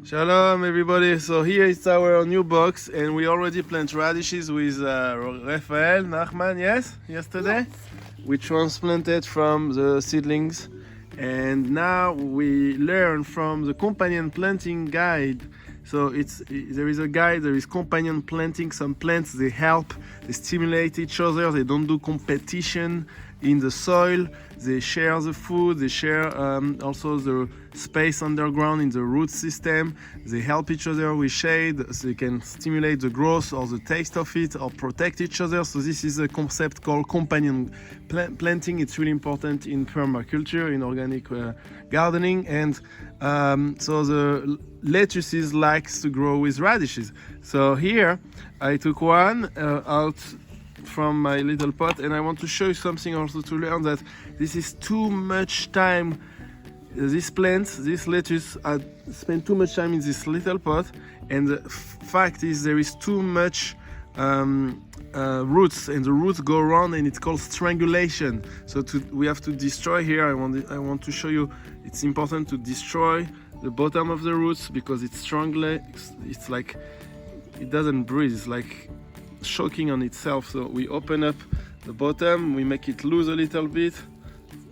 Shalom everybody, so here is our new box and we already plant radishes with Rafael, Nachman, yesterday. We transplanted from the seedlings and now we learn from the companion planting guide. So there is a guide, there is companion planting. Some plants, they help, they stimulate each other, they don't do competition in the soil, they share the food, they share also the space underground in the root system, they help each other with shade, so they can stimulate the growth or the taste of it or protect each other. So this is a concept called companion planting. It's really important in permaculture, in organic gardening, and so the lettuces likes to grow with radishes. So here I took one out from my little pot and I want to show you something also to learn that this is too much time. These plants, this lettuce, spend too much time in this little pot, and the fact is there is too much roots, and the roots go around, and it's called strangulation. So we have to destroy here. I want to show you. It's important to destroy the bottom of the roots because it's strangling. It's like it doesn't breathe. It's like choking on itself. So we open up the bottom, we make it loose a little bit.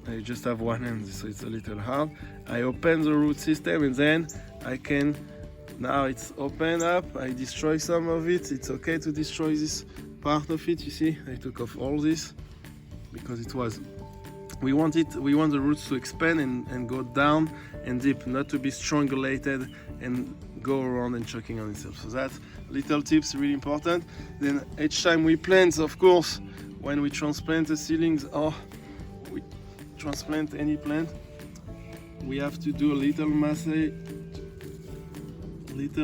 I just have one hand, so it's a little hard. I open the root system and then I can, now it's open up, I destroy some of it. It's okay to destroy this part of it, you see. I took off all this because it was, we want the roots to expand and go down and deep, not to be strangulated and go around and choking on itself. So that little tips really important. Then each time we plant, of course, when we transplant the seedlings or we transplant any plant, we have to do a little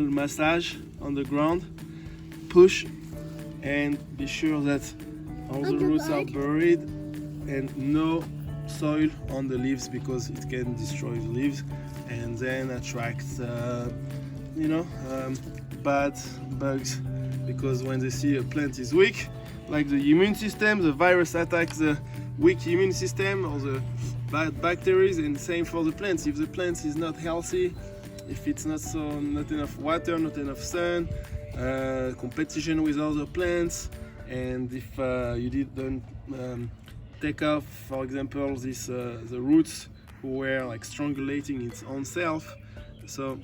massage on the ground, push, and be sure that all the roots are buried and no soil on the leaves because it can destroy the leaves and then attract bad bugs, because when they see a plant is weak, like the immune system, the virus attacks the weak immune system or the bad bacteria, and same for the plants. If the plant is not healthy, if it's not enough water, not enough sun, competition with other plants, and if you didn't take off, for example, the roots who were like strangulating its own self. So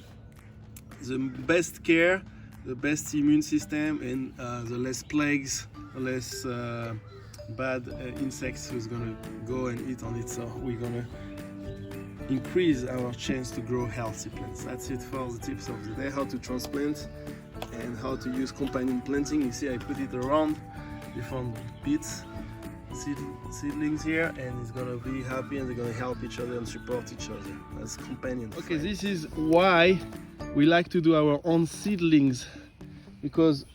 the best care, the best immune system, and the less plagues, the less bad insects who's gonna go and eat on it. So we're gonna increase our chance to grow healthy plants. That's it for the tips of the day, how to transplant and how to use companion planting. You see I put it around different bits, seedlings here, and it's gonna be happy and they're gonna help each other and support each other as companions. Okay, this is why we like to do our own seedlings, because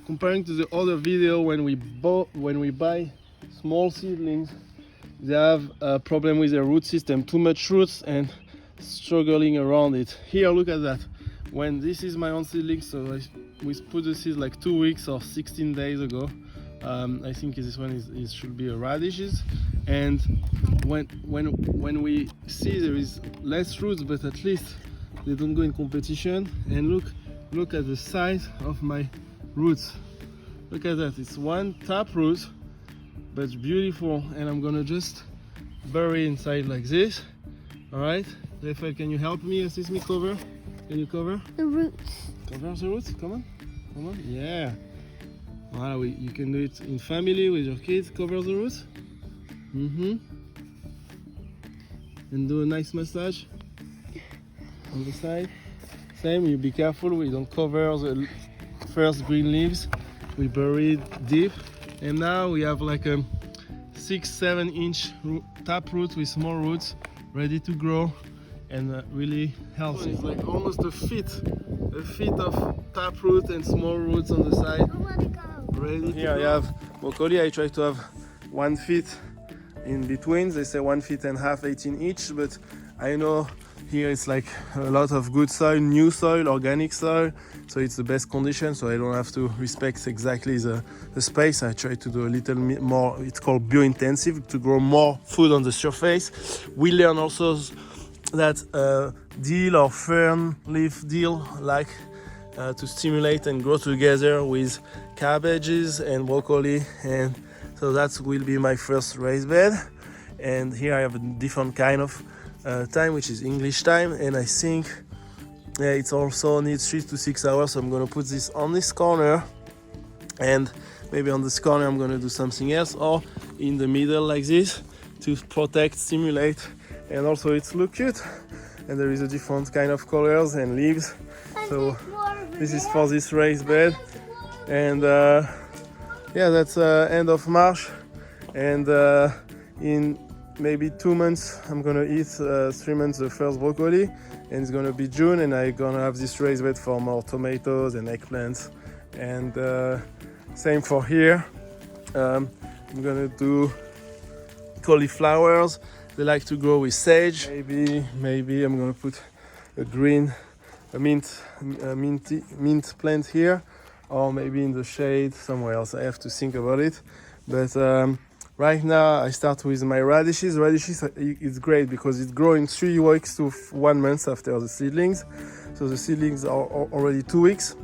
comparing to the other video, when we buy small seedlings, they have a problem with their root system, too much roots and struggling around it. Here, look at that. When this is my own seedling, so we put the seeds like 2 weeks or 16 days ago. I think this one should be a radishes, and when we see there is less roots, but at least they don't go in competition. And look at the size of my roots. Look at that. It's one tap root, but it's beautiful, and I'm gonna just bury inside like this. All right, Rafael, can you help me? Assist me. Cover. Can you cover the roots? Cover the roots. Come on. Yeah. Wow, you can do it in family with your kids. Cover the roots. And do a nice massage on the side. Same, you be careful, we don't cover the first green leaves. We bury it deep. And now we have like a 6-7 inch tap root with small roots ready to grow and really healthy. It's like almost a feet of tap root and small roots on the side. Ready. Here I have broccoli. I try to have 1 feet in between. They say 1.5 feet, 18 each, but I know here it's like a lot of good soil, new soil, organic soil, so it's the best condition, so I don't have to respect exactly the space. I try to do a little more, it's called biointensive, to grow more food on the surface. We learn also that deal or fern leaf deal like to stimulate and grow together with cabbages and broccoli, and so that will be my first raised bed. And here I have a different kind of time, which is English time, and I think it also needs 3 to 6 hours, so I'm gonna put this on this corner, and maybe on this corner I'm gonna do something else, or in the middle like this, to protect, stimulate, and also it's look cute, and there is a different kind of colors and leaves. So this is for this raised bed, and yeah, that's end of March, and in maybe 2 months I'm gonna eat 3 months the first broccoli, and it's gonna be June, and I'm gonna have this raised bed for more tomatoes and eggplants, and same for here. I'm gonna do cauliflowers. They like to grow with sage. Maybe I'm gonna put a mint plant here, or maybe in the shade somewhere else. I have to think about it. But right now I start with my radishes. Radishes is great because it grows in 3 weeks to 1 month after the seedlings. So the seedlings are already 2 weeks.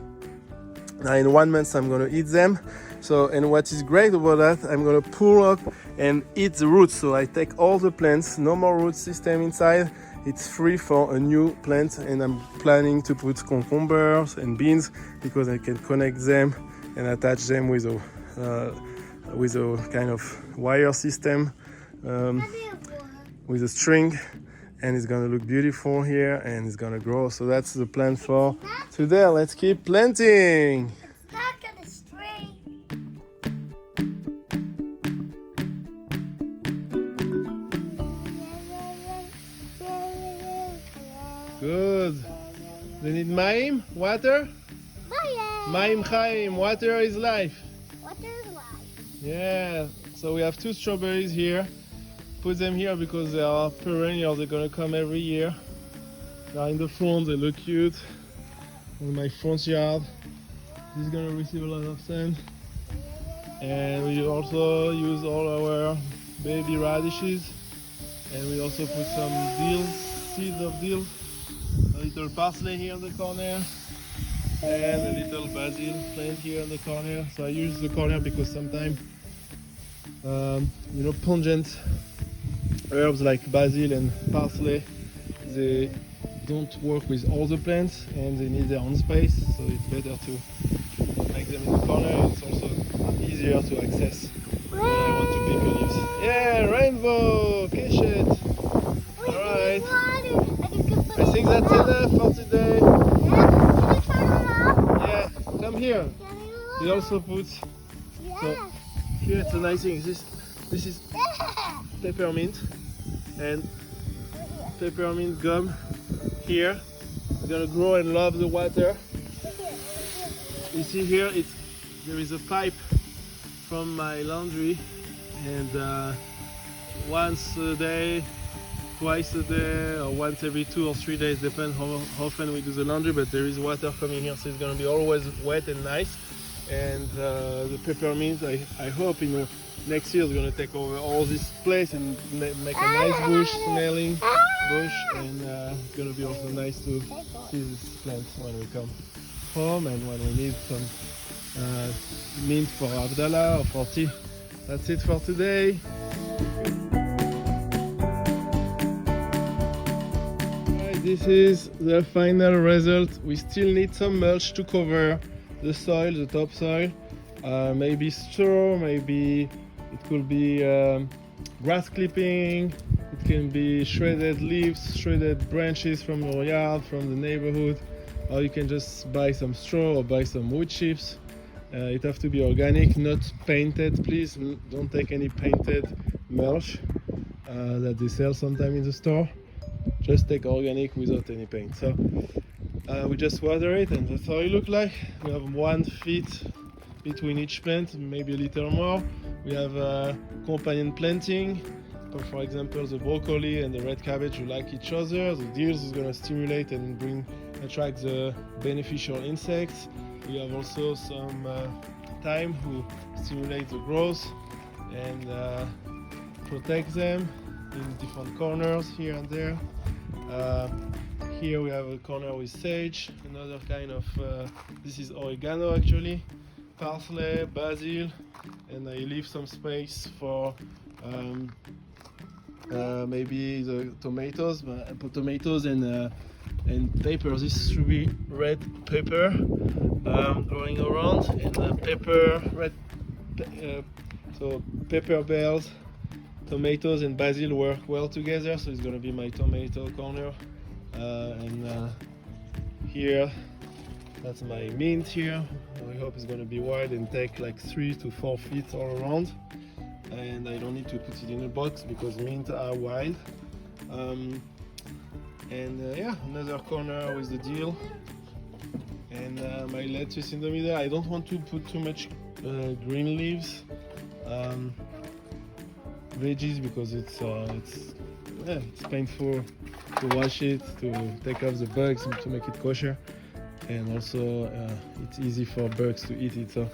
Now in 1 month I'm gonna eat them. So, and what is great about that, I'm gonna pull up and eat the roots. So I take all the plants, no more root system inside. It's free for a new plant, and I'm planning to put cucumbers and beans because I can connect them and attach them with a kind of wire system, with a string, and it's gonna look beautiful here, and it's gonna grow. So that's the plan for today. Let's keep planting. Good. They need Maim, water? Maim Chaim, water is life. Water is life. Yeah, so we have 2 strawberries here. Put them here because they are perennial, they're gonna come every year. They are in the front, they look cute. In my front yard. This is gonna receive a lot of sun. And we also use all our baby radishes. And we also put some dill, seeds of dill. A little parsley here in the corner, and a little basil plant here in the corner. So I use the corner because sometimes, pungent herbs like basil and parsley, they don't work with all the plants and they need their own space. So it's better to make them in the corner. It's also easier to access when I want to pick leaves. Yeah, rainbow, catch it. All right. I think that's enough for today. Yeah, come here. We also put. So here it's a nice thing. This is peppermint and peppermint gum. Here, it's gonna grow and love the water. You see here, there is a pipe from my laundry, and once a day, twice a day, or once every 2 or 3 days, depends how often we do the laundry, but there is water coming here, so it's going to be always wet and nice. And the peppermint, I hope next year is going to take over all this place and make a nice bush smelling bush, and it's going to be also nice to see these plants when we come home and when we need some mint for Abdallah or for tea. That's it for today. This is the final result. We still need some mulch to cover the soil, the topsoil. Maybe straw, maybe it could be grass clipping, it can be shredded leaves, shredded branches from your yard, from the neighborhood, or you can just buy some straw or buy some wood chips. It has to be organic, not painted. Please don't take any painted mulch that they sell sometime in the store. Just take organic without any paint. So we just water it, and that's how it looks like. We have 1 feet between each plant, maybe a little more. We have companion planting. For example, the broccoli and the red cabbage will like each other. The deers is going to stimulate and attract the beneficial insects. We have also some thyme who stimulate the growth and protect them in different corners here and there. Here we have a corner with sage, another kind of, this is oregano actually, parsley, basil, and I leave some space for maybe the tomatoes and pepper. This should be red pepper growing around, and pepper, so pepper bells, tomatoes and basil work well together, so it's going to be my tomato corner. Here, that's my mint here. I hope it's going to be wide and take like 3 to 4 feet all around, and I don't need to put it in a box because mint are wide. Yeah, another corner with the dill, and my lettuce in the middle. I don't want to put too much green leaves, veggies, because it's painful to wash it, to take off the bugs, to make it kosher, and also it's easy for bugs to eat it. So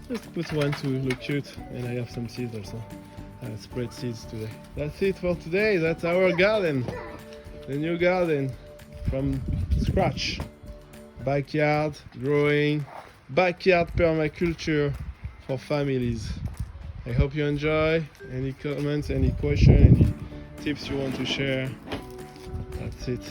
just put one to look cute, and I have some seeds also. I spread seeds today. That's it for today. That's our garden, the new garden from scratch. Backyard growing, backyard permaculture for families. I hope you enjoy. Any comments, any question, any tips you want to share? That's it.